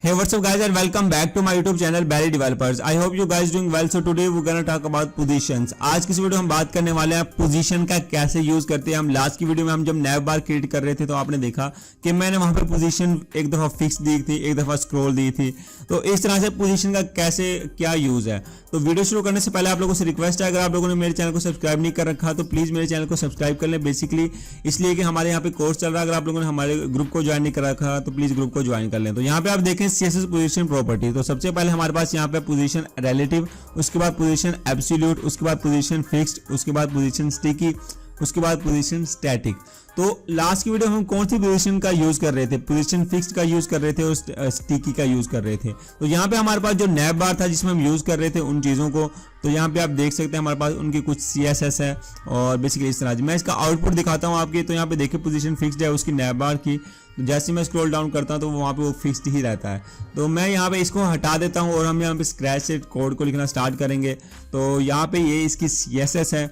Hey, what's up guys and welcome back to my YouTube channel Barry Developers. I hope you guys doing well. So today we're gonna talk about positions. आज की इस video हम बात करने वाले हैं position का कैसे यूज करते हैं। हम लास्ट की वीडियो में हम जब नैव बार क्रिएट कर रहे थे तो आपने देखा कि मैंने वहां पे पोजीशन एक दफा फिक्स दी थी, एक दफा स्क्रॉल दी थी। तो इस तरह से पोजीशन का कैसे क्या यूज है। तो वीडियो शुरू करने से पहले आप लोगों से रिक्वेस्ट है, अगर आप लोगों ने मेरे चैनल को सब्सक्राइब नहीं कर रखा तो प्लीज मेरे चैनल को सब्सक्राइब कर लें। बेसिकली इसलिए कि हमारे यहाँ पे कोर्स चल रहा है, अगर आप लोगों ने हमारे ग्रुप को ज्वाइन नहीं कर रखा तो प्लीज ग्रुप को ज्वाइन कर लें। तो यहाँ पे आप देखें सीएसएस पोजीशन प्रॉपर्टी। तो सबसे पहले हमारे पास यहाँ पे पोजीशन रिलेटिव, उसके बाद पोजीशन एब्सोल्यूट, उसके बाद पोजीशन फिक्स्ड, उसके बाद पोजीशन स्टिकी, उसके बाद पोजीशन स्टैटिक। तो लास्ट की वीडियो में हम कौन सी पोजीशन का यूज कर रहे थे? पोजीशन फिक्स्ड का यूज कर रहे थे और स्टिकी का यूज कर रहे थे। तो यहाँ पे हमारे पास जो नैव बार था जिसमें हम यूज कर रहे थे उन चीजों को, तो यहाँ पे आप देख सकते हैं हमारे पास उनकी कुछ CSS है और बेसिकली इस तरह मैं इसका आउटपुट दिखाता हूँ आपके। तो यहाँ पे देखिए पोजीशन फिक्स्ड है उसकी नैव बार की, तो जैसे मैं स्क्रॉल डाउन करता हूँ तो वहाँ पे वो फिक्स्ड ही रहता है। तो मैं यहाँ पे इसको हटा देता हूँ और हम यहाँ पे स्क्रैच से कोड को लिखना स्टार्ट करेंगे। तो यहाँ पे ये इसकी CSS है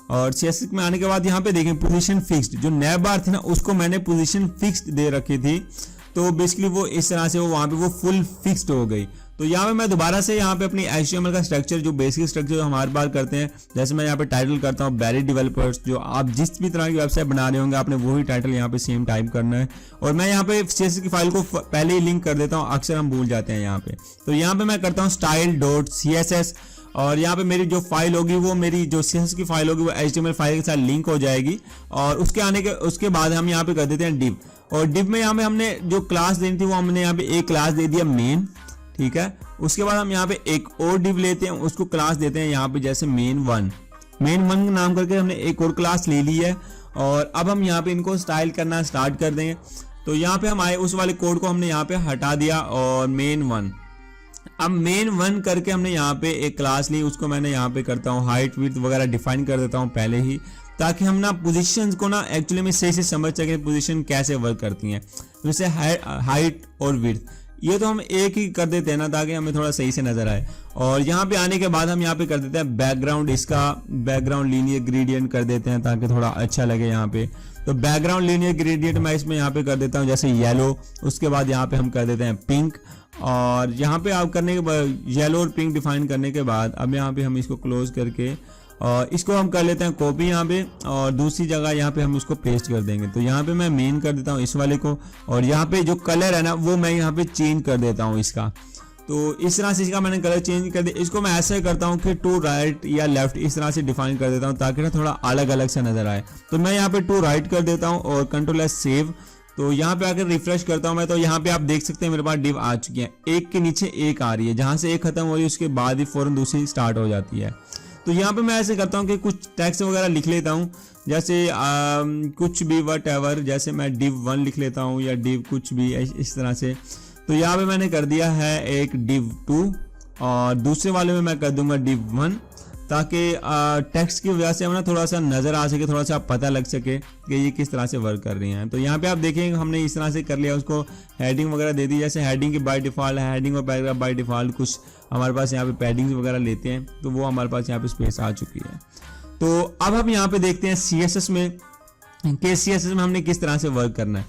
और CSS में आने के बाद यहाँ पे देखें पोजीशन फिक्स्ड, जो नैव बार थी ना उसको मैंने पोजीशन फिक्स्ड दे रखी थी। तो बेसिकली वो इस तरह से वो वहाँ पे वो फुल फिक्स्ड हो गई। तो यहाँ पे मैं दोबारा से यहाँ पे अपनी HTML का स्ट्रक्चर, जो बेसिक स्ट्रक्चर जो हमारे बार करते हैं, जैसे मैं यहाँ पे टाइटल करता हूँ बैरी डेवलपर्स, जो आप जिस भी तरह की वेबसाइट बना रहे होंगे आपने वही टाइटल यहाँ पे सेम टाइप करना है। और मैं यहाँ पे CSS की फाइल को पहले ही लिंक कर देता हूँ, अक्सर हम भूल जाते हैं यहाँ पे। तो यहाँ पे मैं करता हूँ style.css और यहाँ पे मेरी जो फाइल होगी वो मेरी जो CSS की फाइल होगी वो HTML फाइल के साथ लिंक हो जाएगी। और उसके बाद हम यहाँ पे कर देते हैं div, और div में यहाँ पे हमने जो क्लास देनी थी वो हमने यहाँ पे एक क्लास दे दिया मेन, ठीक है। उसके बाद हम यहाँ पे एक और div लेते हैं, उसको क्लास देते हैं यहाँ पे जैसे main1 नाम करके हमने एक और क्लास ले ली है। और अब हम यहाँ पे इनको स्टाइल करना स्टार्ट कर देंगे। तो यहाँ पे हम आए, उस वाले कोड को हमने यहाँ पे हटा दिया और main1, अब main1 करके हमने यहाँ पे एक क्लास ली, उसको मैंने यहाँ पे करता हूँ हाइट विड्थ वगैरह डिफाइन कर देता हूँ पहले ही, ताकि हम ना पोजीशंस को ना एक्चुअली में सही से समझ सकें पोजीशन कैसे वर्क करती हैं। जैसे हाइट और विड्थ ये तो हम एक ही कर देते हैं ना ताकि हमें थोड़ा सही से नजर आए। और यहाँ पे आने के बाद हम यहाँ पे कर देते हैं बैकग्राउंड, इसका बैकग्राउंड लीनियर ग्रेडियंट कर देते हैं ताकि थोड़ा अच्छा लगे यहाँ पे। तो बैकग्राउंड लीनियर ग्रेडियंट मैं इसमें यहाँ पे कर देता हूँ जैसे येलो, उसके बाद यहाँ पे हम कर देते हैं पिंक। और यहाँ पे आप करने के बाद येलो और पिंक डिफाइन करने के बाद अब यहाँ पे हम इसको क्लोज करके और इसको हम कर लेते हैं कॉपी यहाँ पे, और दूसरी जगह यहाँ पे हम इसको पेस्ट कर देंगे। तो यहाँ पे मैं मेन कर देता हूँ इस वाले को, और यहाँ पे जो कलर है ना वो मैं यहाँ पे चेंज कर देता हूँ इसका। तो इस तरह से इसका मैंने कलर चेंज कर दिया। इसको मैं ऐसे करता हूँ कि टू राइट या लेफ्ट इस तरह से डिफाइन कर देता हूँ ताकि ना थोड़ा अलग अलग से नजर आए। तो मैं यहाँ पे टू राइट कर देता हूँ और Ctrl+S सेव। तो यहाँ पे आकर रिफ्रेश करता हूँ मैं, तो यहाँ पे आप देख सकते हैं मेरे पास डिव आ चुकी है, एक के नीचे एक आ रही है, जहां से एक खत्म हो रही है उसके बाद ही फौरन दूसरी स्टार्ट हो जाती है। तो यहाँ पे मैं ऐसे करता हूँ कि कुछ टेक्स्ट वगैरह लिख लेता हूँ, जैसे कुछ भी whatever, जैसे मैं div1 लिख लेता हूँ या div कुछ भी इस तरह से। तो यहाँ पे मैंने कर दिया है एक div2 और दूसरे वाले में मैं कर दूंगा div1, ताकि टेक्स्ट की वजह से हमें थोड़ा सा नजर आ सके, थोड़ा सा पता लग सके कि ये किस तरह से वर्क कर रही हैं। तो यहाँ पे आप देखेंगे हमने इस तरह से कर लिया, उसको हेडिंग वगैरह दे दी, जैसे हेडिंग की बाय डिफॉल्ट है, हेडिंग और पैराग्राफ बाय डिफॉल्ट कुछ हमारे पास यहाँ पे पैडिंग्स वगैरह लेते हैं, तो वो हमारे पास यहाँ पे स्पेस आ चुकी है। तो अब हम यहाँ पे देखते हैं CSS में कि CSS में हमने किस तरह से वर्क करना है।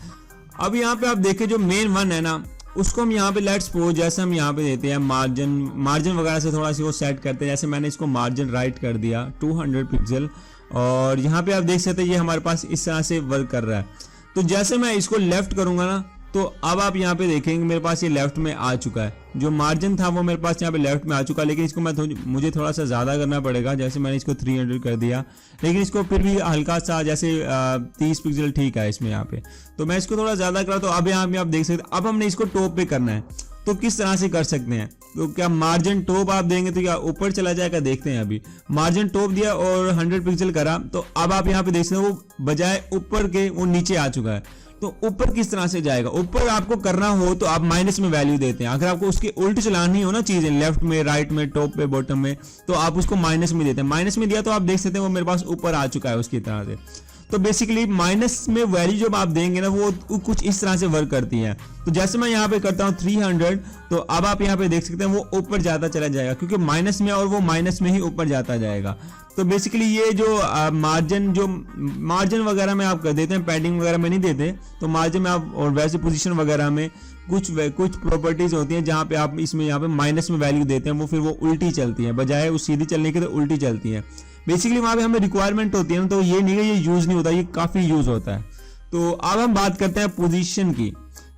अब यहाँ पे आप देखें जो main1 है ना उसको हम यहाँ पे लेट्स सपोज जैसे हम यहाँ पे देते हैं मार्जिन वगैरह से थोड़ा सी वो सेट करते हैं। जैसे मैंने इसको मार्जिन राइट कर दिया 200 पिक्सल, और यहाँ पे आप देख सकते हैं ये हमारे पास इस तरह से वर्क कर रहा है। तो जैसे मैं इसको लेफ्ट करूंगा ना तो अब आप यहाँ पे देखेंगे मेरे पास ये लेफ्ट में आ चुका है, जो मार्जिन था वो मेरे पास यहाँ पे लेफ्ट में आ चुका है। लेकिन इसको मुझे थोड़ा सा ज़्यादा करना पड़ेगा, जैसे मैंने इसको 300 कर दिया, लेकिन इसको फिर भी हल्का सा जैसे 30 पिक्सल ठीक है इसमें यहाँ पे। तो मैं इसको थोड़ा ज़्यादा करा, तो अब यहाँ पे आप देख सकते हैं। अब हमने इसको टॉप पे करना है, तो किस तरह से कर सकते हैं? तो क्या मार्जिन टॉप आप देंगे तो क्या ऊपर चला जाएगा? देखते हैं। अभी मार्जिन टॉप दिया और 100 पिक्सल करा, तो अब आप यहाँ पे देख सकते हैं वो बजाय ऊपर के वो नीचे आ चुका है। तो ऊपर किस तरह से जाएगा? ऊपर आपको करना हो तो आप माइनस में वैल्यू देते हैं। अगर आपको उसके उल्ट चलानी हो ना चीजें, लेफ्ट में, राइट में, टॉप पे, बॉटम में, तो आप उसको माइनस में देते हैं। माइनस में दिया तो आप देख सकते हैं वो मेरे पास ऊपर आ चुका है उसकी तरह से। तो बेसिकली माइनस में वैल्यू जब आप देंगे ना वो कुछ इस तरह से वर्क करती है। तो जैसे मैं यहाँ पे करता हूँ 300, तो अब आप यहाँ पे देख सकते हैं वो ऊपर जाता चला जाएगा क्योंकि माइनस में, और वो माइनस में ही ऊपर जाता जाएगा। तो बेसिकली ये जो मार्जिन वगैरह में आप कर देते हैं, पैडिंग वगैरह में नहीं देते, तो मार्जिन में आप, और वैसे पोजीशन वगैरह में कुछ प्रॉपर्टीज होती हैं जहाँ पे आप इसमें यहाँ पे माइनस में वैल्यू देते हैं, वो फिर वो उल्टी चलती है, बजाय उस सीधी चलने के तो उल्टी चलती है। बेसिकली वहाँ पे हमें रिक्वायरमेंट होती है ना, तो ये नहीं है ये यूज नहीं होता, ये काफी यूज होता है। तो अब हम बात करते हैं पोजीशन की,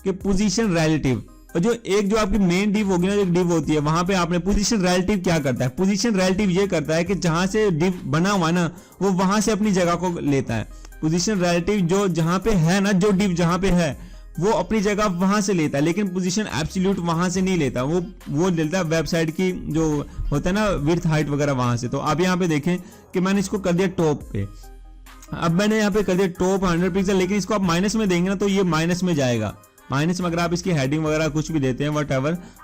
कि पोजीशन रिलेटिव, और जो आपकी मेन डिव होगी ना, एक डिव होती है, वहां पे आपने पोजीशन रिलेटिव क्या करता है? पोजीशन रिलेटिव ये करता है कि जहां से डिव बना हुआ ना वो वहां से अपनी जगह को लेता है। पोजीशन रिलेटिव जो जहां पे है ना, जो डिव जहां पे है वो अपनी जगह वहां से लेता है, लेकिन पोजीशन एब्सोल्यूट वहां से नहीं लेता, वो लेता है वेबसाइट की जो होता है ना विड्थ हाइट वगैरह वहां से। तो आप यहाँ पे देखें कि मैंने इसको कर दिया टॉप पे, अब मैंने यहाँ पे कर दिया टॉप 100 पिक्सल, लेकिन इसको आप माइनस में देंगे ना तो ये माइनस में जाएगा। माइनस में अगर आप इसकी हेडिंग वगैरह कुछ भी देते हैं वट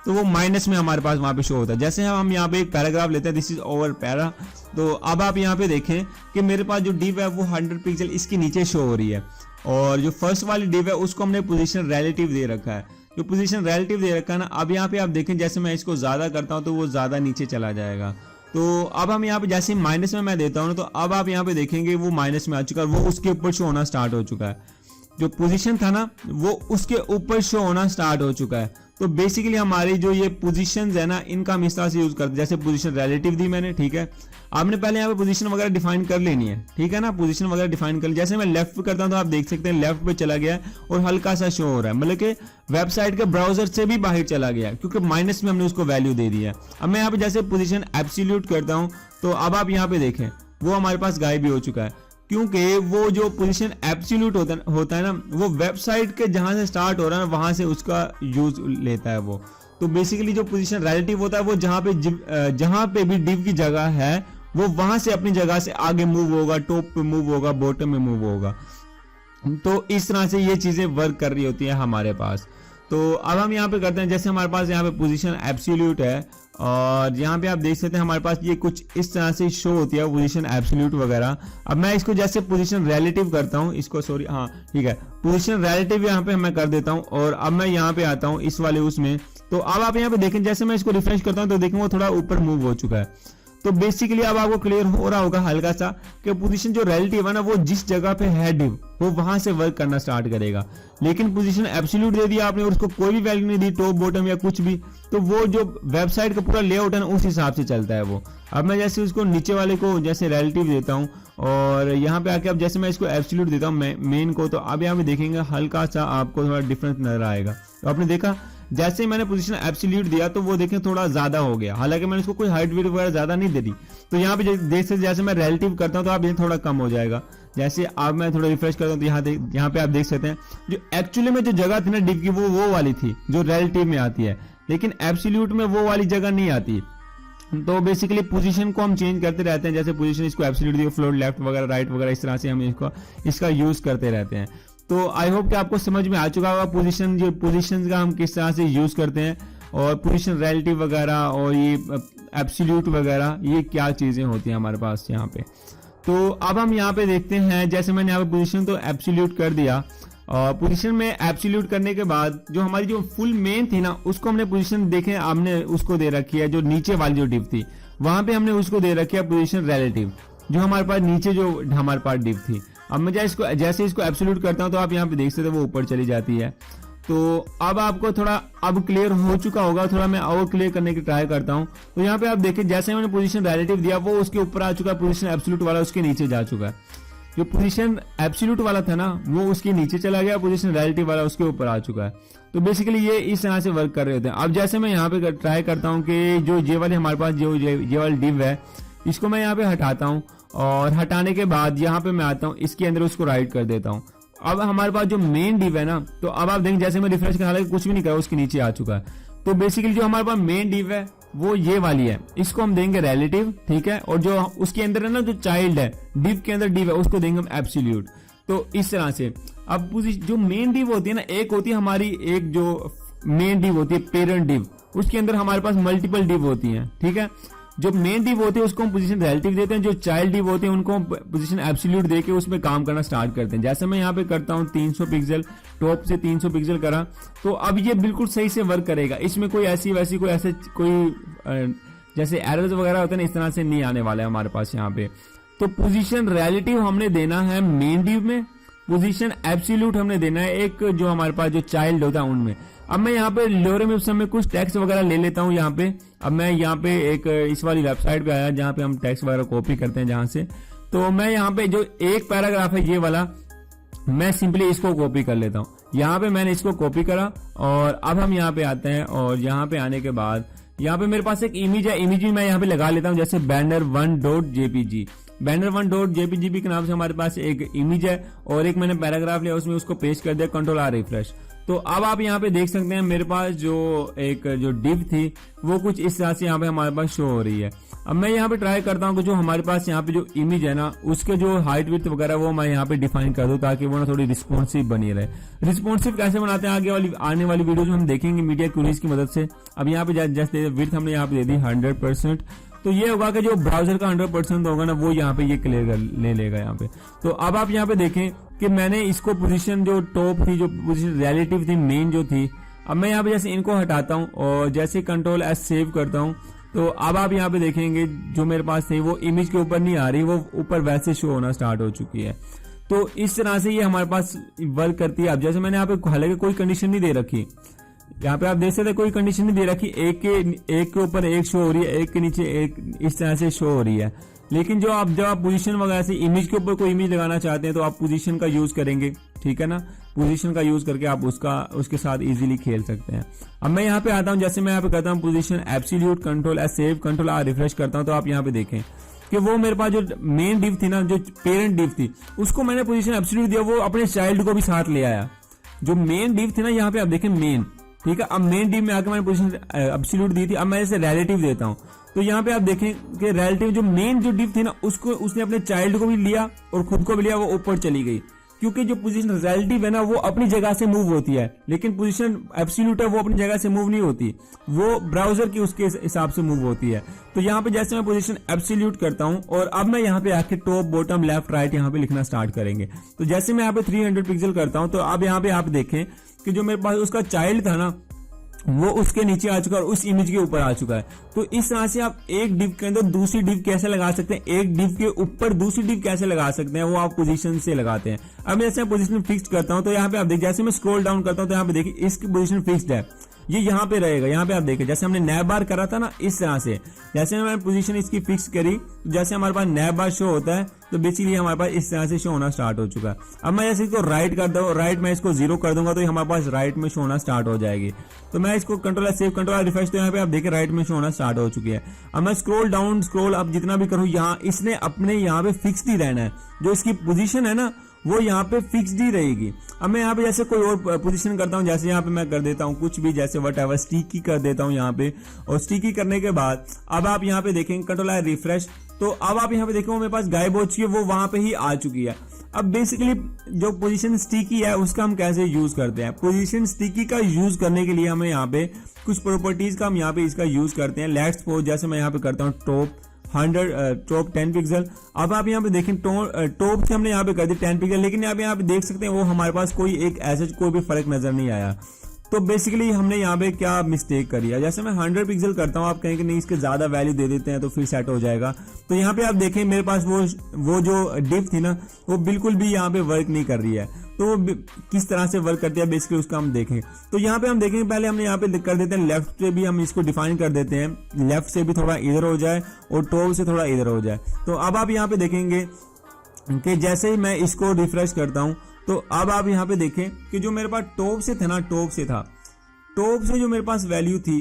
तो वो माइनस में हमारे पास वहां पे शो होता है। जैसे हम यहाँ पे एक पैराग्राफ लेते हैं, दिस इज ओवर पैरा, तो अब आप यहाँ पे देखें कि मेरे पास जो डिव है वो 100 पिक्सल इसके नीचे शो हो रही है, और जो फर्स्ट वाली डिव है उसको हमने पोजीशन रिलेटिव दे रखा है। जो पोजीशन रिलेटिव दे रखा है ना, अब यहाँ पे आप देखें जैसे मैं इसको ज्यादा करता हूँ तो वो ज्यादा नीचे चला जाएगा। तो अब हम यहाँ पे जैसे माइनस में मैं देता हूँ, तो अब आप यहाँ पे देखेंगे वो माइनस में आ चुका है, वो उसके ऊपर शो होना स्टार्ट हो चुका है। जो पोजीशन था ना वो उसके ऊपर शो होना स्टार्ट हो चुका है। तो बेसिकली हमारी जो ये पोजीशंस है ना, इनका हम इस तरह से यूज करते हैं। जैसे पोजीशन रिलेटिव दी मैंने, ठीक है, आपने पहले यहाँ पे पोजीशन वगैरह डिफाइन कर लेनी है, ठीक है ना, पोजीशन वगैरह डिफाइन कर। जैसे मैं लेफ्ट पे करता हूँ तो आप देख सकते हैं लेफ्ट पे चला गया है और हल्का सा शो हो रहा है, मतलब कि वेबसाइट के ब्राउजर से भी बाहर चला गया क्योंकि माइनस में हमने उसको वैल्यू दे दी है। अब मैं यहाँ पे जैसे पोजीशन एब्सोल्यूट करता हूँ तो अब आप यहाँ पे देखें वो हमारे पास गायब भी हो चुका है, क्योंकि वो जो पोजीशन एब्सोल्यूट होता है ना, वो वेबसाइट के जहां से स्टार्ट हो रहा है ना वहां से उसका यूज लेता है वो। तो बेसिकली जो पोजीशन रिलेटिव होता है वो जहां पे भी डिव की जगह है वो वहां से अपनी जगह से आगे मूव होगा, टॉप पे मूव होगा, बॉटम में मूव होगा। तो इस तरह से ये चीजें वर्क कर रही होती है हमारे पास। तो अब हम यहाँ पे करते हैं, जैसे हमारे पास यहाँ पे पोजीशन एब्सोल्यूट है और यहाँ पे आप देख सकते हैं हमारे पास ये कुछ इस तरह से शो होती है पोजीशन एब्सोल्यूट वगैरह। अब मैं इसको जैसे पोजीशन रिलेटिव करता हूँ, इसको सॉरी हाँ ठीक है, पोजीशन रिलेटिव यहाँ पे मैं कर देता हूँ और अब मैं यहाँ पे आता हूँ इस वाले उसमें। तो अब आप यहाँ पे देखें जैसे मैं इसको रिफ्रेश करता हूँ तो देखें वो थोड़ा ऊपर मूव हो चुका है। तो बेसिकली अब आपको क्लियर हो रहा होगा हल्का सा कि पोजीशन जो रिलेटिव है ना वो जिस जगह पे है डिव वो वहां से वर्क करना स्टार्ट करेगा। लेकिन पोजीशन एब्सोल्यूट दे दिया आपने और उसको कोई भी वैल्यू नहीं दी, टॉप बॉटम या कुछ भी, तो वो जो वेबसाइट का पूरा लेआउट है ना उस हिसाब से चलता है वो। अब मैं जैसे उसको नीचे वाले को जैसे रिलेटिव देता हूँ और यहाँ पे आके अब जैसे मैं इसको एब्सोल्यूट देता हूँ मेन को, तो अब यहाँ पे देखेंगे हल्का सा आपको थोड़ा डिफरेंस नजर आएगा। तो आपने देखा जैसे मैंने पोजीशन एब्सोल्यूट दिया तो वो देखें थोड़ा ज्यादा हो गया, हालांकि मैंने इसको कोई हाइट वेट वगैरह ज्यादा नहीं दे दी। तो यहाँ पे देख सकते जैसे मैं रिलेटिव करता हूँ तो आप ये थोड़ा कम हो जाएगा। जैसे अब मैं थोड़ा रिफ्रेश करता हूँ तो यहाँ पे आप देख सकते हैं जो एक्चुअली में जो जगह थी ना डिव की वो वाली थी जो रिलेटिव में आती है, लेकिन एब्सोल्यूट में वो वाली जगह नहीं आती। तो बेसिकली पोजीशन को हम चेंज करते रहते हैं, जैसे पोजीशन इसको एब्सोल्यूट दिया, फ्लोट लेफ्ट वगैरह राइट वगैरह, इस तरह से हम इसका यूज करते रहते हैं। तो आई होप कि आपको समझ में आ चुका होगा पोजीशन का हम किस तरह से यूज करते हैं और पोजीशन रिलेटिव वगैरह और ये एब्सोल्यूट वगैरह ये क्या चीजें होती हैं हमारे पास यहाँ पे। तो अब हम यहाँ पे देखते हैं, जैसे मैंने यहाँ पे पोजीशन तो एब्सोल्यूट कर दिया और पोजीशन में एब्सोल्यूट करने के बाद जो हमारी जो फुल मेन थी ना उसको हमने पोजीशन देखे हमने उसको दे रखी है, जो नीचे वाली जो डिव थी वहां पे हमने उसको दे रखी है पोजीशन रिलेटिव, जो हमारे पास नीचे जो हमारे पास डिव थी। अब मैं जैसे इसको एब्सोल्यूट करता हूं तो आप यहाँ पे देख सकते हैं वो ऊपर चली जाती है। तो अब आपको थोड़ा अब क्लियर हो चुका होगा, थोड़ा मैं और क्लियर करने की ट्राई करता हूं। तो यहाँ पे आप देखिए जैसे मैंने पोजीशन रिलेटिव दिया वो उसके ऊपर आ चुका है, पोजीशन एब्सोल्यूट वाला उसके नीचे जा चुका है। जो पोजीशन एब्सोल्यूट वाला था ना वो उसके नीचे चला गया, पोजीशन रिलेटिव वाला उसके ऊपर आ चुका है। तो बेसिकली ये इस तरह से वर्क कर रहे होते हैं। अब जैसे मैं यहाँ पे ट्राई करता हूँ कि जो ये वाले हमारे पास जो ये वाली डिव है इसको मैं यहाँ पे हटाता हूँ और हटाने के बाद यहाँ पे मैं आता हूँ इसके अंदर उसको राइट कर देता हूँ। अब हमारे पास जो मेन डिव है ना, तो अब आप देखें जैसे मैं रिफ्रेश कर हालांकि कुछ भी नहीं करा उसके नीचे आ चुका है। तो बेसिकली जो हमारे पास मेन डिव है वो ये वाली है, इसको हम देंगे रिलेटिव, ठीक है, और जो उसके अंदर है ना जो चाइल्ड है डिव के अंदर डिव है उसको देंगे हम एब्सोल्यूट। तो इस तरह से अब जो मेन डिव होती है ना, एक होती है हमारी एक जो मेन डिव होती है पेरेंट डिव, उसके अंदर हमारे पास मल्टीपल डिव होती है, ठीक है। जो मेन डिव होते हैं उसको हम पोजीशन रिलेटिव देते हैं, जो चाइल्ड डिव होते हैं उनको हम पोजीशन एब्सोल्यूट देके उसमें काम करना स्टार्ट करते हैं। जैसे मैं यहाँ पे करता हूँ 300 पिक्सल, टॉप से 300 पिक्सल करा, तो अब ये बिल्कुल सही से वर्क करेगा। इसमें कोई ऐसी वैसी कोई ऐसे कोई जैसे एरर्स वगैरह होते हैं ना, इस तरह से नहीं आने वाला है हमारे पास यहाँ पे। तो पोजीशन रिलेटिव हमने देना है मेन डिव में, पोजीशन एब्सोल्यूट हमने देना है एक जो हमारे पास जो चाइल्ड होता है उनमें। अब मैं यहाँ पे लोरेम इप्सम में कुछ टेक्स्ट वगैरह ले लेता हूँ यहाँ पे। अब मैं यहाँ पे एक इस वाली वेबसाइट पे आया जहाँ पे हम टेक्स्ट वगैरह कॉपी करते हैं जहाँ से। तो मैं यहाँ पे जो एक पैराग्राफ है ये वाला, मैं सिंपली इसको कॉपी कर लेता हूँ। यहाँ पे मैंने इसको कॉपी करा और अब हम यहाँ पे आते हैं और यहाँ पे आने के बाद यहाँ पे मेरे पास एक इमेज है, इमेज भी मैं यहाँ पे लगा लेता हूँ जैसे banner1.jpg। banner1.jpg के नाम से हमारे पास एक इमेज है और एक मैंने पैराग्राफ लिया उसमें उसको पेस्ट कर दिया, कंट्रोल आर रिफ्रेश। तो अब आप यहाँ पे देख सकते हैं मेरे पास जो एक जो डिव थी वो कुछ इस तरह से यहाँ पे हमारे पास शो हो रही है। अब मैं यहाँ पे ट्राई करता हूँ कि जो हमारे पास यहाँ पे जो इमेज है ना उसके जो हाइट विड्थ वगैरह वो मैं यहाँ पे डिफाइन कर दूँ ताकि वो ना थोड़ी रिस्पॉन्सिव बनी रहे। रिस्पॉन्सिव कैसे बनाते हैं आने वाली वीडियोज में हम देखेंगे मीडिया क्यूरीज की मदद से। अब यहाँ पे जैसे विड्थ हमने यहाँ पे दे दी 100%, तो ये होगा कि जो ब्राउजर का 100% होगा ना वो यहाँ पे ये क्लियर ले लेगा यहाँ पे। तो अब आप यहाँ पे देखें कि मैंने इसको पोजीशन जो टॉप थी, जो पोजीशन रिलेटिव थी मेन जो थी, अब मैं यहाँ पे जैसे इनको हटाता हूँ और जैसे कंट्रोल एस सेव करता हूँ तो अब आप यहाँ पे देखेंगे जो मेरे पास थी वो इमेज के ऊपर नहीं आ रही, वो ऊपर वैसे शो होना स्टार्ट हो चुकी है। तो इस तरह से ये हमारे पास वर्क करती है। अब जैसे मैंने यहाँ पे हालांकि कोई कंडीशन नहीं दे रखी, यहाँ पे आप देख सकते कोई कंडीशन नहीं दे रखी, एक के ऊपर एक शो हो रही है, एक के नीचे एक, इस तरह से शो हो रही है। लेकिन जब आप पोजीशन वगैरह से इमेज के ऊपर कोई इमेज लगाना चाहते हैं तो आप पोजीशन का यूज करेंगे, ठीक है ना। पोजीशन का यूज करके आप उसके साथ इजीली खेल सकते हैं। अब मैं यहाँ पे आता हूँ, जैसे मैं यहाँ पे करता हूँ position absolute, control S save, control R refresh करता हूँ, तो आप यहाँ पे देखें कि वो मेरे पास जो मेन डिव थी ना, जो पेरेंट डिव थी, उसको मैंने पोजीशन एब्सोल्यूट दिया, वो अपने चाइल्ड को भी साथ ले आया। जो मेन डिव थी ना यहाँ पे आप देखें मेन, ठीक है। अब मेन डिव में आके मैंने पोजीशन एब्सोल्यूट दी थी, अब मैं इसे रिलेटिव देता हूँ। तो यहाँ पे आप देखें कि रिलेटिव जो मेन जो डिव थी ना उसको उसने अपने चाइल्ड को भी लिया और खुद को भी लिया, वो ऊपर चली गई। क्योंकि जो पोजीशन रिलेटिव है ना वो अपनी जगह से मूव होती है, लेकिन पोजीशन एब्सोल्यूट है वो अपनी जगह से मूव नहीं होती, वो ब्राउजर की उसके हिसाब से मूव होती है। तो यहाँ पे जैसे मैं पोजीशन एब्सोल्यूट करता हूँ और अब मैं यहाँ पे आके टॉप बॉटम लेफ्ट राइट यहाँ पे लिखना स्टार्ट करेंगे। तो जैसे मैं यहाँ पे 300 पिक्सल करता हूँ तो अब यहाँ पे आप देखें कि जो मेरे पास उसका चाइल्ड था ना वो उसके नीचे आ चुका है और उस इमेज के ऊपर आ चुका है। तो इस तरह से आप एक डिव के अंदर दूसरी डिव कैसे लगा सकते हैं, एक डिव के ऊपर दूसरी डिव कैसे लगा सकते हैं, वो आप पोजीशन से लगाते हैं। अब जैसे मैं पोजीशन फिक्स करता हूं तो यहाँ पे आप देखिए, जैसे मैं स्क्रॉल डाउन करता हूं तो यहाँ पे देखिए इसकी पोजीशन फिक्स्ड है, ये यहाँ पे रहेगा। यहाँ पे आप देखिए जैसे हमने नैब बार करा था ना, इस तरह से जैसे मैंने पोजीशन इसकी फिक्स करी, जैसे हमारे पास नैब बार शो होता है तो बेसिकली हमारे पास इस तरह से शो होना स्टार्ट हो चुका है। अब मैं जैसे इसको राइट करता हूँ, राइट मैं इसको 0 कर दूंगा तो हमारे पास राइट में शो होना स्टार्ट हो जाएगी। तो मैं इसको कंट्रोल सेव, कंट्रोल रिफ्रेश, तो यहाँ पे आप देखिए राइट में शो होना स्टार्ट हो चुकी है। अब मैं स्क्रॉल डाउन स्क्रॉल अब जितना भी करूँ, यहाँ इसने अपने यहाँ पे फिक्स्ड ही रहना है, जो इसकी पोजीशन है ना वो यहाँ पे फिक्स्ड ही रहेगी। अब मैं यहाँ पे जैसे कोई और पोजीशन करता हूँ, जैसे यहाँ पे मैं कर देता हूँ कुछ भी, जैसे वट एवर स्टिकी कर देता हूँ यहाँ पे, और स्टिकी करने के बाद अब आप यहाँ पे देखेंगे कंट्रोल आई रिफ्रेश, तो अब आप यहाँ पे देखेंगे मेरे पास गायब हो चुकी है, वो वहां पे ही आ चुकी है। अब बेसिकली जो पोजीशन स्टिकी है उसका हम कैसे यूज करते हैं, पोजीशन स्टिकी का यूज करने के लिए हमें यहाँ पे कुछ प्रॉपर्टीज का हम यहाँ पे इसका यूज करते हैं। लेट्स सपोज जैसे मैं यहाँ पे करता हूँ टॉप 10 पिक्सल। अब आप यहाँ पे देखें टॉप से हमने यहाँ पे कर दी 10 पिक्सल, लेकिन यहाँ पे देख सकते हैं वो हमारे पास कोई एक ऐसे कोई भी फर्क नजर नहीं आया। तो बेसिकली हमने यहाँ पे क्या मिस्टेक करी है, जैसे मैं 100 पिक्सल करता हूँ, आप कहेंगे नहीं इसके ज्यादा वैल्यू दे देते हैं तो फिर सेट हो जाएगा। तो यहाँ पे आप देखें मेरे पास वो जो डिव थी ना वो बिल्कुल भी यहाँ पे वर्क नहीं कर रही है। तो वो किस तरह से वर्क करती है बेसिकली उसका हम देखें। तो यहाँ पे हम देखेंगे, पहले हमने यहाँ पे कर देते हैं लेफ्ट से भी हम इसको डिफाइन कर देते हैं, लेफ्ट से भी थोड़ा इधर हो जाए और टॉप से थोड़ा इधर हो जाए। तो अब आप यहाँ पे देखेंगे कि जैसे ही मैं इसको रिफ्रेश करता हूँ तो अब आप यहाँ पे देखें कि जो मेरे पास टॉप से था ना, टॉप से जो मेरे पास वैल्यू थी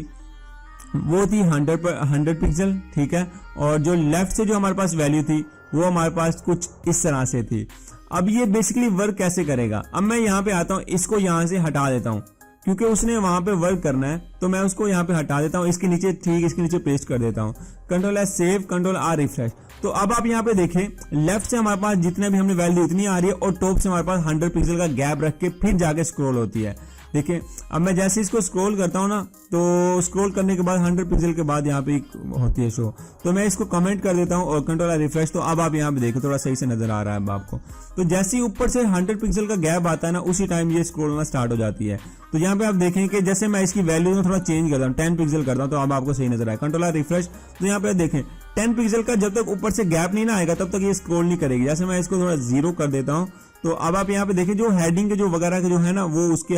वो थी 100 पिक्सल, ठीक है। और जो लेफ्ट से जो हमारे पास वैल्यू थी वो हमारे पास कुछ इस तरह से थी। अब ये बेसिकली वर्क कैसे करेगा, अब मैं यहाँ पे आता हूँ, इसको यहाँ से हटा देता हूँ क्योंकि उसने वहां पे वर्क करना है, तो मैं उसको यहाँ पे हटा देता हूँ, इसके नीचे ठीक इसके नीचे पेस्ट कर देता हूँ, control S save, control R refresh. तो अब आप यहाँ पे देखें लेफ्ट से हमारे पास जितने भी हमने वैल्यू इतनी आ रही है और टॉप से हमारे पास 100 पिक्सल का गैप रख के फिर जाके स्क्रॉल होती है। देखिए अब मैं जैसे इसको स्क्रॉल करता हूँ ना, तो स्क्रॉल करने के बाद 100 पिक्सल के बाद यहाँ पे एक होती है शो, तो मैं इसको कमेंट कर देता हूँ और कंट्रोल रिफ्रेश, तो अब आप यहाँ पे देखो थोड़ा सही से नजर आ रहा है अब आपको। तो जैसे ही ऊपर से 100 पिक्सल का गैप आता है ना, उसी टाइम ये स्क्रॉल होना स्टार्ट हो जाती है। तो यहाँ पे आप देखें कि जैसे मैं इसकी वैल्यू में थोड़ा चेंज करता हूँ, 10 पिक्सल करता हूँ, तो अब आपको सही नजर आए कंट्रोल रिफ्रेश। तो यहाँ पे देखें 10 पिक्सल का जब तक ऊपर से गैप नहीं ना आएगा तब तक ये स्क्रॉल नहीं करेगी। जैसे मैं इसको थोड़ा 0 कर देता हूँ, तो अब आप यहाँ पे देखें जो हेडिंग के जो वगैरह के जो है ना, वो उसके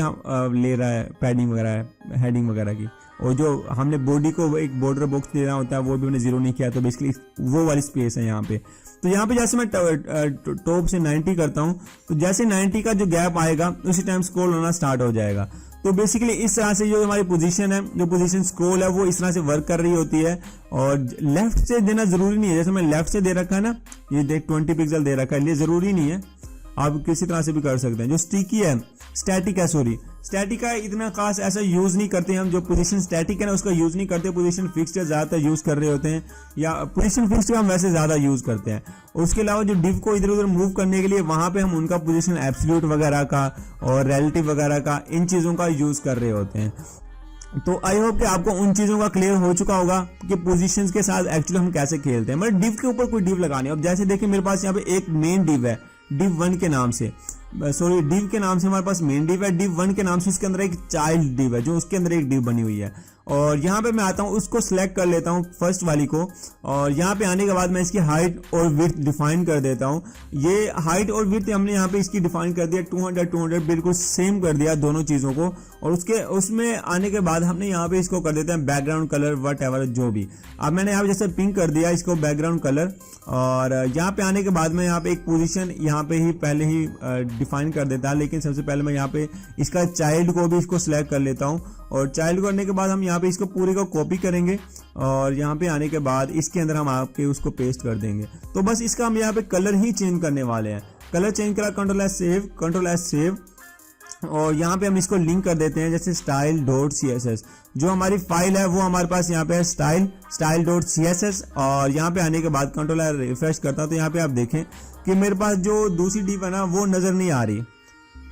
ले रहा है पैडिंग वगैरह है, हेडिंग वगैरह की, और जो हमने बॉडी को एक बॉर्डर बॉक्स देना होता है वो भी मैंने 0 नहीं किया, तो बेसिकली वो वाली स्पेस है यहाँ पे। तो यहाँ पे जैसे मैं टॉप से 90 करता हूँ, तो जैसे 90 का जो गैप आएगा उसी टाइम स्क्रॉल होना स्टार्ट हो जाएगा। तो बेसिकली इस तरह से जो हमारी पोजीशन है, जो पोजीशन स्क्रॉल है, वो इस तरह से वर्क कर रही होती है। और लेफ्ट से देना जरूरी नहीं है, जैसे मैं लेफ्ट से दे रखा है ना, ये देख 20 पिक्सल दे रखा है, ये जरूरी नहीं है, आप किसी तरह से भी कर सकते हैं। जो स्टिकी है, स्टैटिक है, सॉरी स्टैटिक का इतना खास ऐसा यूज नहीं करते हम। जो पोजीशन स्टैटिक है ना उसका यूज नहीं करते, पोजीशन फिक्स्ड ज्यादातर यूज कर रहे होते हैं, या पोजीशन फिक्स्ड हम वैसे ज्यादा यूज करते हैं। उसके अलावा जो डिव को इधर उधर मूव करने के लिए वहां पे हम उनका पोजीशन एब्सोल्यूट वगैरह का और रिलेटिव वगैरह का, इन चीजों का यूज कर रहे होते हैं। तो आई होप कि आपको उन चीजों का क्लियर हो चुका होगा कि पोजीशंस के साथ एक्चुअली हम कैसे खेलते हैं। मतलब डिव के ऊपर कोई डिव लगानी है। अब जैसे देखिए मेरे पास यहाँ पे एक मेन डिव है, div 1 के नाम से, सॉरी div के नाम से हमारे पास मेन div है, div 1 के नाम से इसके अंदर एक चाइल्ड div है, जो उसके अंदर एक div बनी हुई है। और यहाँ पे मैं आता हूँ, उसको सिलेक्ट कर लेता हूँ फर्स्ट वाली को, और यहाँ पे आने के बाद मैं इसकी हाइट और विड्थ डिफाइन कर देता हूँ। ये हाइट और विड्थ हमने यहाँ पे इसकी डिफाइन कर दिया 200 बिल्कुल सेम कर दिया दोनों चीजों को। और उसमें आने के बाद हमने यहाँ पे इसको कर देते हैं बैकग्राउंड कलर वट एवर जो भी। अब मैंने यहाँ पे जैसे पिंक कर दिया इसको बैकग्राउंड कलर, और यहाँ पे आने के बाद मैं यहाँ पे एक पोजीशन यहाँ पे ही पहले ही डिफाइन कर देता है। लेकिन सबसे पहले मैं यहाँ पे इसका चाइल्ड को भी इसको सिलेक्ट कर लेता हूँ, और चाइल्ड करने के बाद हम यहाँ पे इसको पूरे को कॉपी करेंगे, और यहाँ पे आने के बाद इसके अंदर हम आपके उसको पेस्ट कर देंगे। तो बस इसका हम यहाँ पे कलर ही चेंज करने वाले हैं। कलर चेंज करा, कंट्रोल एस सेव, और यहाँ पे हम इसको लिंक कर देते हैं जैसे style.css। जो हमारी फाइल है वो हमारे पास यहाँ पे है style.css। और यहाँ पे आने के बाद कंट्रोल रिफ्रेश करता हूँ, तो यहाँ पे आप देखें कि मेरे पास जो दूसरी डिव है ना वो नजर नहीं आ रही।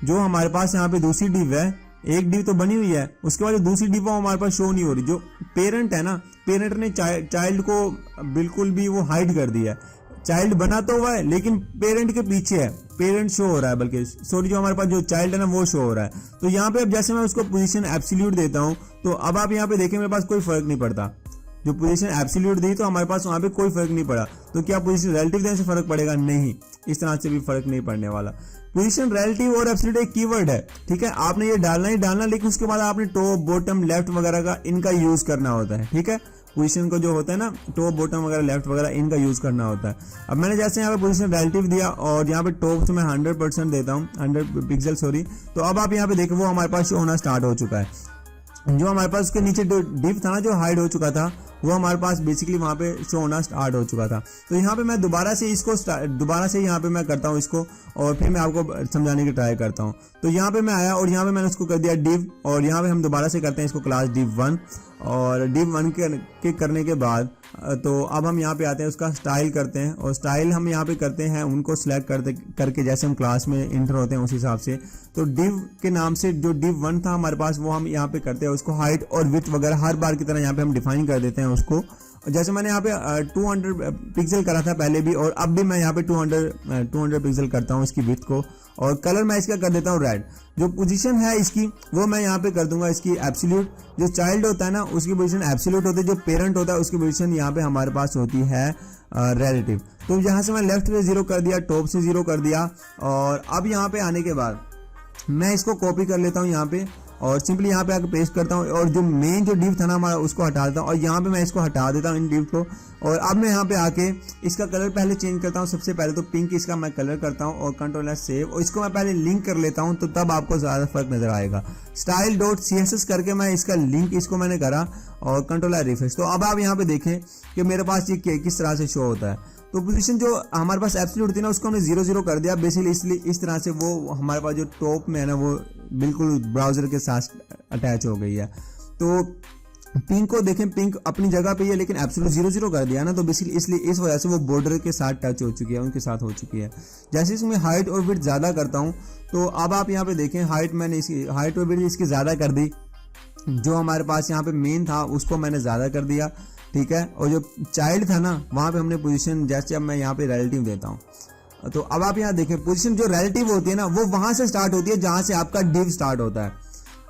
जो हमारे पास यहाँ पे दूसरी डिव है, एक डिव तो बनी हुई है, उसके बाद जो दूसरी डिव वो हमारे पास शो नहीं हो रही। जो पेरेंट है ना, पेरेंट ने चाइल्ड को बिल्कुल भी वो हाइड कर दिया है। चाइल्ड बना तो हुआ है लेकिन पेरेंट के पीछे है, पेरेंट शो हो रहा है, बल्कि सॉरी जो हमारे पास जो चाइल्ड है ना वो शो हो रहा है। तो यहाँ पे अब जैसे मैं उसको पोजीशन एब्सोल्यूट देता हूँ, तो अब आप यहाँ पे देखें मेरे पास कोई फर्क नहीं पड़ता। जो पोजीशन एब्सोल्यूट दी तो हमारे पास वहां पे कोई फर्क नहीं पड़ा। तो क्या पोजीशन रिलेटिव देने से फर्क पड़ेगा? नहीं, इस तरह से भी फर्क नहीं पड़ने वाला। पोजीशन रिलेटिव और एब्सोल्यूट एक कीवर्ड है, ठीक है, आपने ये डालना ही डालना, लेकिन उसके बाद आपने टॉप बॉटम लेफ्ट वगैरह का इनका यूज करना होता है, ठीक है। पोजीशन को जो होता है ना टॉप बॉटम वगैरह लेफ्ट वगैरह इनका यूज करना होता है। अब मैंने जैसे यहाँ पे पोजीशन रिलेटिव दिया और यहाँ पे टॉप से मैं 100% देता हूँ, 100 पिक्सल सॉरी, तो अब आप यहाँ पे देखो वो हमारे पास शो होना स्टार्ट हो चुका है। जो हमारे पास उसके नीचे डिव था ना जो हाइड हो चुका था, वो हमारे पास बेसिकली वहाँ पे शो होना स्टार्ट हो चुका था। तो यहाँ पे मैं दोबारा से यहाँ पे मैं करता हूँ इसको, और फिर मैं आपको समझाने की ट्राई करता हूँ। तो यहाँ पे मैं आया और यहाँ पे मैंने उसको कर दिया डिव, और यहाँ पे हम दोबारा से करते हैं इसको क्लास div 1, और div 1 के करने के बाद तो अब हम यहाँ पे आते हैं उसका स्टाइल करते हैं, और स्टाइल हम यहाँ पे करते हैं उनको सिलेक्ट करके जैसे हम क्लास में इंटर होते हैं उस हिसाब से। तो div के नाम से जो div 1 था हमारे पास वो हम यहाँ पे करते हैं, उसको हाइट और विड्थ वगैरह हर बार की तरह यहाँ पे हम डिफाइन कर देते हैं उसको। जैसे मैंने यहाँ पे 200 पिक्सल करा था पहले भी, और अब भी मैं यहाँ पे 200 पिक्सल करता हूँ इसकी विड्थ को, और कलर मैं इसका कर देता हूँ रेड। जो पोजीशन है इसकी वो मैं यहाँ पे कर दूंगा इसकी एब्सोल्यूट। जो चाइल्ड होता है ना उसकी पोजीशन एब्सोल्यूट होती है, जो पेरेंट होता है उसकी पोजीशन यहाँ पे हमारे पास होती है रिलेटिव। तो यहाँ से मैं लेफ्ट से 0 कर दिया, टॉप से 0 कर दिया, और अब यहाँ पे आने के बाद मैं इसको कॉपी कर लेता हूँ यहाँ पे, और सिंपली यहाँ पे आकर पेस्ट करता हूँ, और जो मेन जो डिव था ना हमारा उसको हटा देता हूँ, और यहाँ पे मैं इसको हटा देता हूँ इन डिव को। और अब मैं यहाँ पे आके इसका कलर पहले चेंज करता हूँ। सबसे पहले तो पिंक इसका मैं कलर करता हूँ, और कंट्रोल एस सेव, और इसको मैं पहले लिंक कर लेता हूँ, तो तब आपको ज्यादा फर्क नजर आएगा। style.css करके मैं इसका लिंक इसको मैंने करा, और कंट्रोल रिफ्रेश। तो अब आप यहाँ पे देखें कि मेरे पास ये किस तरह से शो होता है। तो पोजीशन जो हमारे पास एब्सोल्यूट थी ना उसको हमने 0 कर दिया बेसिकली, इसलिए इस तरह से वो हमारे पास जो टॉप में है ना वो बिल्कुल ब्राउजर के साथ अटैच हो गई है। तो पिंक को देखें, पिंक अपनी जगह पे ही है लेकिन एब्सोल्यूट 0 कर दिया ना, तो बेसिकली इसलिए इस वजह से वो बॉर्डर के साथ टच हो चुकी है, उनके साथ हो चुकी है। जैसे इसमें हाइट और विड्थ ज़्यादा करता हूँ, तो अब आप यहाँ पे देखें हाइट मैंने इसकी हाइट और विड्थ इसकी ज़्यादा कर दी, जो हमारे पास यहाँ पे मेन था उसको मैंने ज़्यादा कर दिया, ठीक है। और जो चाइल्ड था ना वहाँ पे हमने पोजीशन, जैसे अब मैं यहाँ पे रिलेटिव देता हूँ, तो अब आप यहाँ देखें पोजीशन जो रिलेटिव होती है ना वो वहाँ से स्टार्ट होती है जहाँ से आपका डिव स्टार्ट होता है।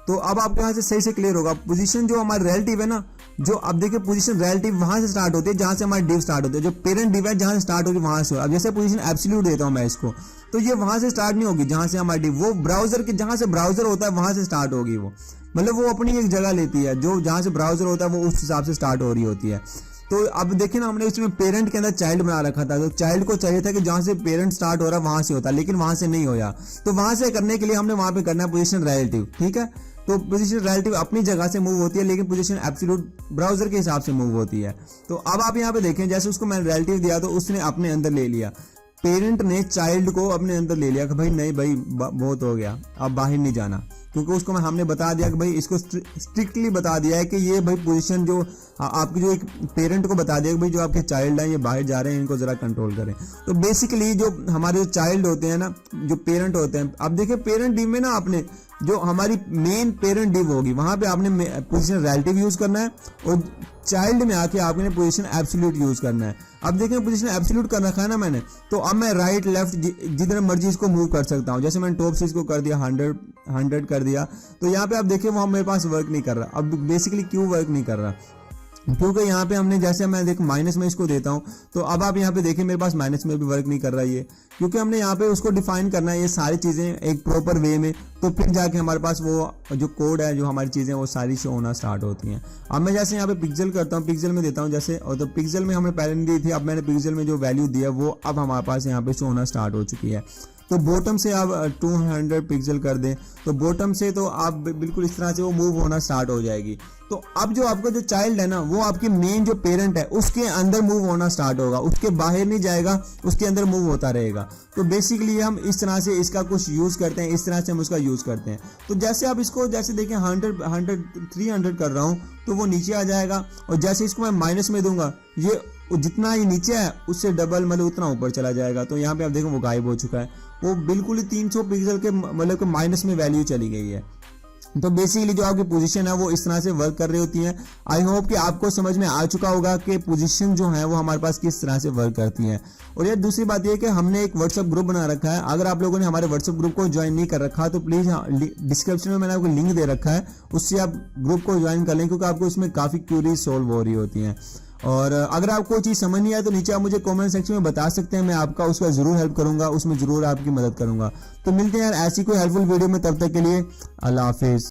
तो अब आपको यहाँ से सही से क्लियर होगा, पोजीशन जो हमारी रिलेटिव है ना, जो अब देखिए पोजीशन रिलेटिव वहां से स्टार्ट होती है जहां से हमारी डिव स्टार्ट होती है, जो पेरेंट डिव है जहां से स्टार्ट होगी वहां से। अब जैसे पोजीशन एब्सोल्यूट देता हूं मैं इसको, तो ये वहां से स्टार्ट नहीं होगी जहां से हमारी डिव, वो ब्राउजर के जहां से ब्राउजर होता है वहां से स्टार्ट होगी वो, मतलब वो अपनी एक जगह लेती है, जो जहां से ब्राउजर होता है वो उस हिसाब से स्टार्ट हो रही होती है। तो अब देखिए ना, हमने उसमें पेरेंट के अंदर चाइल्ड बना रखा था, तो चाइल्ड को चाहिए था कि जहां से पेरेंट स्टार्ट हो रहा है वहां से होता, लेकिन वहां से नहीं होया, तो वहां से करने के लिए हमने वहां पे करना है पोजीशन रिलेटिव, ठीक है। तो पोजीशन रिलेटिव अपनी जगह से मूव होती है लेकिन पोजीशन एब्सोल्यूट ब्राउजर के हिसाब से मूव होती है। तो अब आप यहाँ पे देखें, जैसे उसको मैंने रिलेटिव दिया तो उसने अपने अंदर ले लिया, पेरेंट ने चाइल्ड को अपने अंदर ले लिया कि भाई नहीं भाई बहुत हो गया, अब बाहर नहीं जाना, क्योंकि उसको हमने बता दिया कि भाई इसको स्ट्रिक्टली बता दिया है कि ये भाई पोजीशन जो आपकी जो एक पेरेंट को बता दिया कि भाई जो आपके चाइल्ड हैं ये बाहर जा रहे हैं, इनको जरा कंट्रोल करें। तो बेसिकली जो हमारे जो चाइल्ड होते हैं ना, जो पेरेंट होते हैं, अब देखिए पेरेंट डिव में ना आपने जो हमारी मेन पेरेंट डिव होगी वहां पे आपने पोजीशन रिलेटिव यूज करना है, और चाइल्ड में आके आपने पोजीशन एब्सोल्यूट यूज करना है। अब देखें पोजीशन एब्सोल्यूट कर रखा है ना मैंने, तो अब मैं राइट लेफ्ट जिधर मर्जी इसको मूव कर सकता हूं। जैसे मैंने टॉप से इसको कर दिया 100 कर दिया, तो यहाँ पे आप देखिए वो मेरे पास वर्क नहीं कर रहा। अब बेसिकली क्यों वर्क नहीं कर रहा, क्योंकि यहाँ पे हमने, जैसे मैं देख माइनस में इसको देता हूँ, तो अब आप यहाँ पे देखिए मेरे पास माइनस में भी वर्क नहीं कर रहा है ये, क्योंकि हमने यहाँ पे उसको डिफाइन करना है ये सारी चीज़ें एक प्रॉपर वे में, तो फिर जाके हमारे पास वो जो कोड है, जो हमारी चीज़ें वो सारी शो होना स्टार्ट होती हैं। अब मैं जैसे यहाँ पे पिक्सल करता हूँ, पिक्सल में देता हूँ जैसे, और तो पिक्सल में हमने पहले नहीं दी थी, अब मैंने पिक्सल में जो वैल्यू दिया वो अब हमारे पास यहाँ पे शो होना स्टार्ट हो चुकी है। तो बॉटम से आप 200 पिक्सल कर दें, तो बॉटम से तो आप बिल्कुल इस तरह से वो मूव होना स्टार्ट हो जाएगी। तो अब जो आपका जो चाइल्ड है ना, वो आपकी मेन जो पेरेंट है उसके अंदर मूव होना स्टार्ट होगा, उसके बाहर नहीं जाएगा, उसके अंदर मूव होता रहेगा। तो बेसिकली हम इस तरह से इसका कुछ यूज करते हैं, इस तरह से हम उसका यूज करते हैं। तो जैसे आप इसको जैसे देखें 300 कर रहा हूँ तो वो नीचे आ जाएगा, और जैसे इसको मैं माइनस में दूंगा ये जितना ये नीचे है उससे डबल मतलब उतना ऊपर चला जाएगा। तो यहाँ पे आप देखो वो गायब हो चुका है, वो बिल्कुल ही 300 पिक्सल के मतलब माइनस में वैल्यू चली गई है। तो बेसिकली जो आपकी पोजीशन है वो इस तरह से वर्क कर रही होती है। आई होप कि आपको समझ में आ चुका होगा कि पोजीशन जो है वो हमारे पास किस तरह से वर्क करती है। और यार दूसरी बात ये है कि हमने एक व्हाट्सएप ग्रुप बना रखा है, अगर आप लोगों ने हमारे व्हाट्सएप ग्रुप को ज्वाइन नहीं कर रखा तो प्लीज़ डिस्क्रिप्शन में मैंने आपको लिंक दे रखा है, उससे आप ग्रुप को ज्वाइन कर लें, क्योंकि आपको इसमें काफ़ी क्यूरीज सॉल्व हो रही होती हैं। और अगर आपको कोई चीज़ समझ नहीं आए तो नीचे आप मुझे कमेंट सेक्शन में बता सकते हैं, मैं आपका उसका जरूर हेल्प करूंगा, उसमें जरूर आपकी मदद करूंगा। तो मिलते हैं यार ऐसी कोई हेल्पफुल वीडियो में, तब तक के लिए अल्लाह हाफिज़।